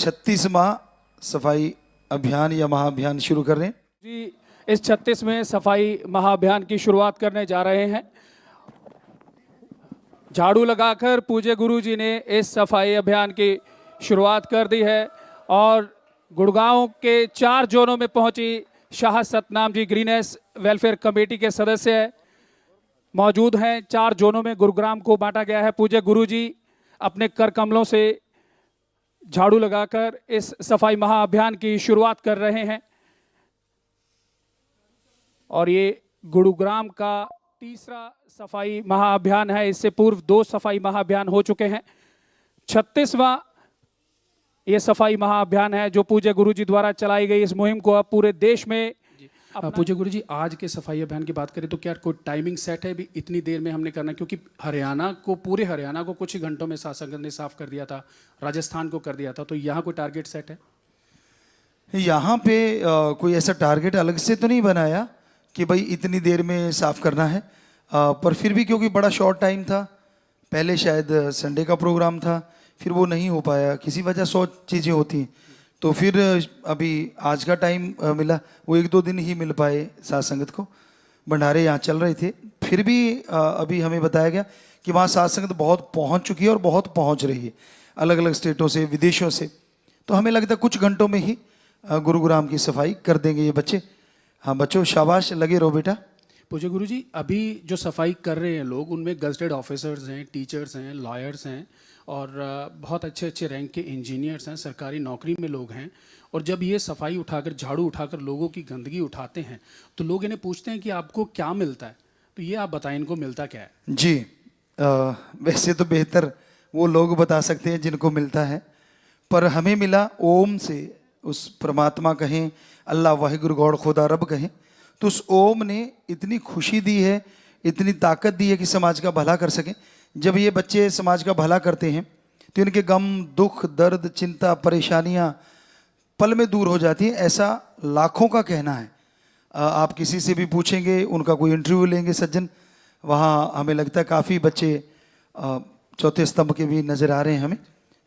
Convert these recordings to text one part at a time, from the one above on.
36वां सफाई अभियान या महाअभियान शुरू कर रहे हैं जी। इस 36वें सफाई महाअभियान की शुरुआत करने जा रहे हैं। झाड़ू लगाकर पूज्य गुरु जी ने इस सफाई अभियान की शुरुआत कर दी है और गुड़गांव के 4 जोनों में पहुंची Shah Satnam ji greenish welfare committee के सदस्य मौजूद हैं। 4 जोनों में गुरुग्राम को बांटा गया है। पूज्य गुरु जी अपने कर कमलों से झाड़ू लगाकर इस सफाई महाअभियान की शुरुआत कर रहे हैं और ये गुरुग्राम का तीसरा सफाई महाअभियान है। इससे पूर्व 2 सफाई महाअभियान हो चुके हैं। 36वां ये सफाई महाअभियान है जो पूज्य गुरु जी द्वारा चलाई गई इस मुहिम को अब पूरे देश में। पूज्य गुरु जी, आज के सफाई अभियान की बात करें तो क्या कोई टाइमिंग सेट है भी इतनी देर में हमने करना है? क्योंकि पूरे हरियाणा को कुछ ही घंटों में शासन ने साफ कर दिया था, राजस्थान को कर दिया था, तो यहाँ कोई टारगेट सेट है? यहाँ पे कोई ऐसा टारगेट अलग से तो नहीं बनाया कि भाई इतनी देर में साफ करना है, पर फिर भी क्योंकि बड़ा शॉर्ट टाइम था, पहले शायद संडे का प्रोग्राम था, फिर वो नहीं हो पाया, किसी वजह 100 चीज़ें होती हैं, तो फिर अभी आज का टाइम मिला, वो 1-2 दिन ही मिल पाए साथ संगत को। भंडारे यहाँ चल रहे थे, फिर भी अभी हमें बताया गया कि वहाँ साथ संगत बहुत पहुँच चुकी है और बहुत पहुँच रही है अलग अलग स्टेटों से, विदेशों से। तो हमें लगता है कुछ घंटों में ही गुरुग्राम की सफाई कर देंगे ये बच्चे। हाँ बच्चों, शाबाश, लगे रहो बेटा। पूज्य गुरु जी, अभी जो सफाई कर रहे हैं लोग, उनमें गजटेड ऑफिसर्स हैं, टीचर्स हैं, लॉयर्स हैं और बहुत अच्छे अच्छे रैंक के इंजीनियर्स हैं, सरकारी नौकरी में लोग हैं। और जब ये सफाई उठाकर, झाड़ू उठाकर लोगों की गंदगी उठाते हैं तो लोग इन्हें पूछते हैं कि आपको क्या मिलता है, तो ये आप बताएं इनको मिलता क्या है? जी, वैसे तो बेहतर वो लोग बता सकते हैं जिनको मिलता है, पर हमें मिला ओम से, उस परमात्मा कहें, अल्लाह, वाहिगुरु, गॉड, खुदा, रब कहें, तो उस ओम ने इतनी खुशी दी है, इतनी ताकत दी है कि समाज का भला कर सकें। जब ये बच्चे समाज का भला करते हैं तो इनके गम, दुख, दर्द, चिंता, परेशानियां पल में दूर हो जाती हैं, ऐसा लाखों का कहना है। आप किसी से भी पूछेंगे, उनका कोई इंटरव्यू लेंगे सज्जन, वहाँ हमें लगता है काफ़ी बच्चे चौथे स्तंभ के भी नज़र आ रहे हैं हमें,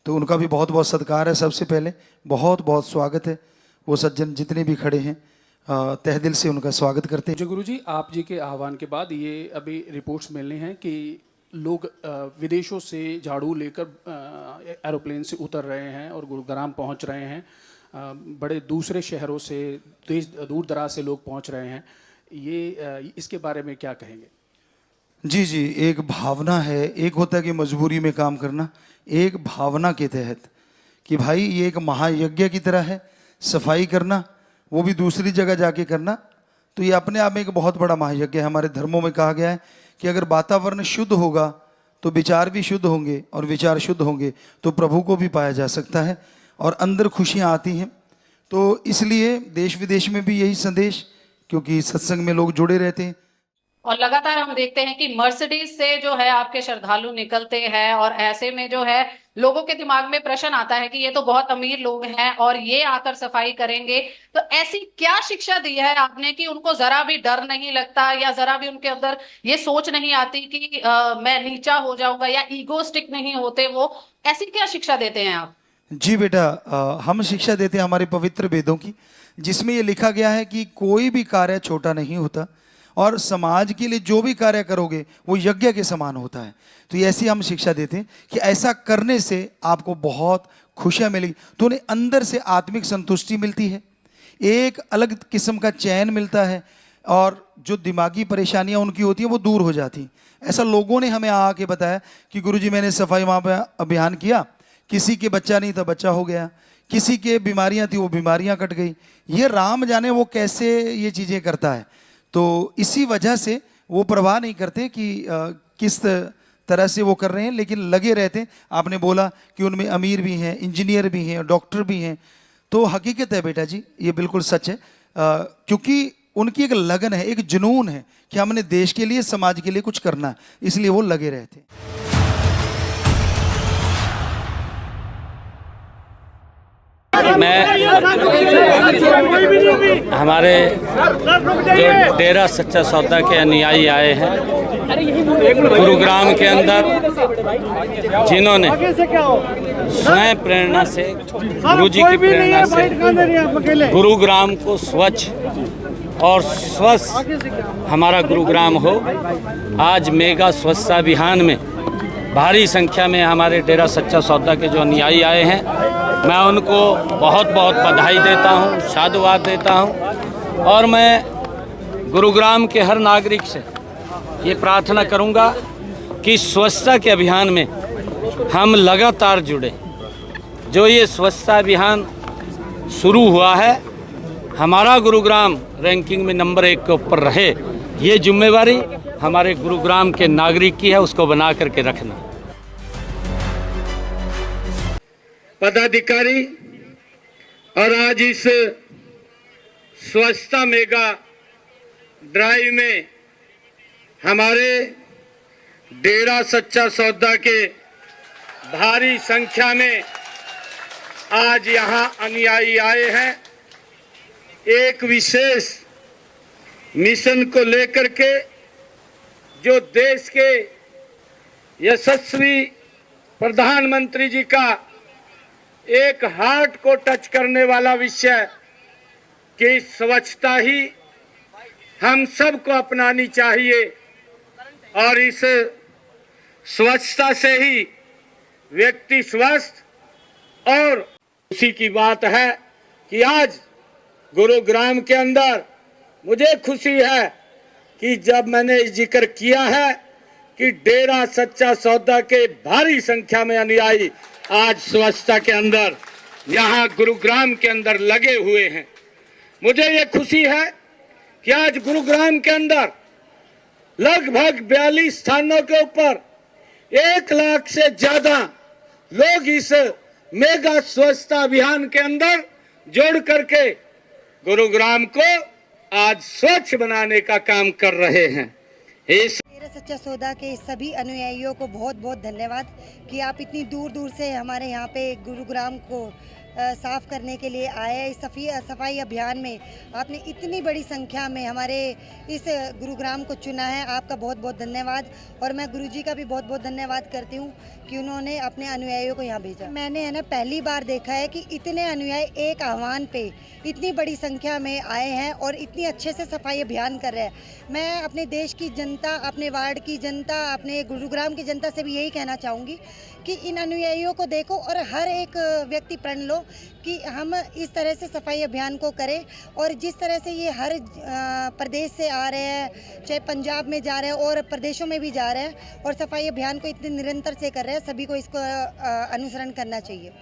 तो उनका भी बहुत बहुत सत्कार है। सबसे पहले बहुत बहुत स्वागत है, वो सज्जन जितने भी खड़े हैं तहे दिल से उनका स्वागत करते हैं। जो गुरु जी, आप जी के आह्वान के बाद ये अभी रिपोर्ट्स मिलनी हैं कि लोग विदेशों से झाड़ू लेकर एरोप्लेन से उतर रहे हैं और गुरुग्राम पहुंच रहे हैं, बड़े दूसरे शहरों से, देश दूर दराज से लोग पहुंच रहे हैं, ये इसके बारे में क्या कहेंगे? जी जी, एक भावना है, एक होता है कि मजबूरी में काम करना, एक भावना के तहत कि भाई ये एक महायज्ञ की तरह है सफाई करना, वो भी दूसरी जगह जाके करना, तो ये अपने आप में एक बहुत बड़ा महायज्ञ है। हमारे धर्मों में कहा गया है कि अगर वातावरण शुद्ध होगा तो विचार भी शुद्ध होंगे और विचार शुद्ध होंगे तो प्रभु को भी पाया जा सकता है और अंदर खुशियाँ आती हैं। तो इसलिए देश विदेश में भी यही संदेश, क्योंकि सत्संग में लोग जुड़े रहते हैं। और लगातार हम देखते हैं कि मर्सिडीज से जो है आपके श्रद्धालु निकलते हैं और ऐसे में जो है लोगों के दिमाग में प्रश्न आता है कि ये तो बहुत अमीर लोग हैं और ये आकर सफाई करेंगे, तो ऐसी क्या शिक्षा दी है आपने कि उनको जरा भी डर नहीं लगता या जरा भी उनके अंदर ये सोच नहीं आती कि मैं नीचा हो जाऊंगा या ईगोस्टिक नहीं होते वो? ऐसी क्या शिक्षा देते हैं आप? जी बेटा, हम शिक्षा देते हैं हमारे पवित्र वेदों की, जिसमें ये लिखा गया है कि कोई भी कार्य छोटा नहीं होता और समाज के लिए जो भी कार्य करोगे वो यज्ञ के समान होता है। तो ऐसी हम शिक्षा देते हैं कि ऐसा करने से आपको बहुत खुशियाँ मिलेगी, तो उन्हें अंदर से आत्मिक संतुष्टि मिलती है, एक अलग किस्म का चैन मिलता है और जो दिमागी परेशानियाँ उनकी होती हैं वो दूर हो जाती हैं। ऐसा लोगों ने हमें आके बताया कि गुरुजी मैंने सफाई अभियान किया, किसी के बच्चा नहीं था, बच्चा हो गया, किसी के बीमारियाँ थी, वो बीमारियाँ कट गई। ये राम जाने वो कैसे ये चीज़ें करता है। तो इसी वजह से वो परवाह नहीं करते कि किस तरह से वो कर रहे हैं, लेकिन लगे रहते हैं। आपने बोला कि उनमें अमीर भी हैं, इंजीनियर भी हैं, डॉक्टर भी हैं, तो हकीकत है बेटा जी, ये बिल्कुल सच है, क्योंकि उनकी एक लगन है, एक जुनून है कि हमने देश के लिए, समाज के लिए कुछ करना है, इसलिए वो लगे रहते हैं। मैं हमारे जो डेरा सच्चा सौदा के अनुयायी आए हैं गुरुग्राम के अंदर जिन्होंने स्वयं प्रेरणा से, गुरु जी की प्रेरणा से गुरुग्राम को स्वच्छ और स्वस्थ हमारा गुरुग्राम हो, आज मेगा स्वच्छता अभियान में भारी संख्या में हमारे डेरा सच्चा सौदा के जो अनुयायी आए हैं, मैं उनको बहुत बहुत बधाई देता हूं, साधुवाद देता हूं। और मैं गुरुग्राम के हर नागरिक से ये प्रार्थना करूंगा कि स्वच्छता के अभियान में हम लगातार जुड़े। जो ये स्वच्छता अभियान शुरू हुआ है, हमारा गुरुग्राम रैंकिंग में नंबर 1 के ऊपर रहे, ये जिम्मेवारी हमारे गुरुग्राम के नागरिक की है, उसको बना करके रखना। पदाधिकारी और आज इस स्वच्छता मेगा ड्राइव में हमारे डेरा सच्चा सौदा के भारी संख्या में आज यहाँ अनुयायी आए हैं। एक विशेष मिशन को लेकर के, जो देश के यशस्वी प्रधानमंत्री जी का एक हार्ट को टच करने वाला विषय कि स्वच्छता ही हम सबको अपनानी चाहिए, और इस स्वच्छता से ही व्यक्ति स्वस्थ। और उसी की बात है कि आज गुरुग्राम के अंदर मुझे खुशी है कि जब मैंने जिक्र किया है कि डेरा सच्चा सौदा के भारी संख्या में अनुयायी आज स्वच्छता के अंदर यहाँ गुरुग्राम के अंदर लगे हुए हैं, मुझे ये खुशी है कि आज गुरुग्राम के अंदर लगभग 42 स्थानों के ऊपर 1 लाख से ज्यादा लोग इस मेगा स्वच्छता अभियान के अंदर जोड़ करके गुरुग्राम को आज स्वच्छ बनाने का काम कर रहे हैं। इस डेरा सच्चा सौदा के सभी अनुयायियों को बहुत बहुत धन्यवाद कि आप इतनी दूर दूर से हमारे यहाँ पे गुरुग्राम को साफ़ करने के लिए आए हैं। इस सफाई अभियान में आपने इतनी बड़ी संख्या में हमारे इस गुरुग्राम को चुना है, आपका बहुत बहुत धन्यवाद। और मैं गुरुजी का भी बहुत बहुत धन्यवाद करती हूँ कि उन्होंने अपने अनुयायियों को यहाँ भेजा। मैंने है ना पहली बार देखा है कि इतने अनुयायी एक आह्वान पे इतनी बड़ी संख्या में आए हैं और इतनी अच्छे से सफाई अभियान कर रहे हैं। मैं अपने देश की जनता, अपने वार्ड की जनता, अपने गुरुग्राम की जनता से भी यही कहना चाहूँगी कि इन अनुयायियों को देखो और हर एक व्यक्ति प्रण लो कि हम इस तरह से सफाई अभियान को करें। और जिस तरह से ये हर प्रदेश से आ रहे हैं, चाहे पंजाब में जा रहे हैं और प्रदेशों में भी जा रहे हैं और सफाई अभियान को इतने निरंतर से कर रहे हैं, सभी को इसको अनुसरण करना चाहिए।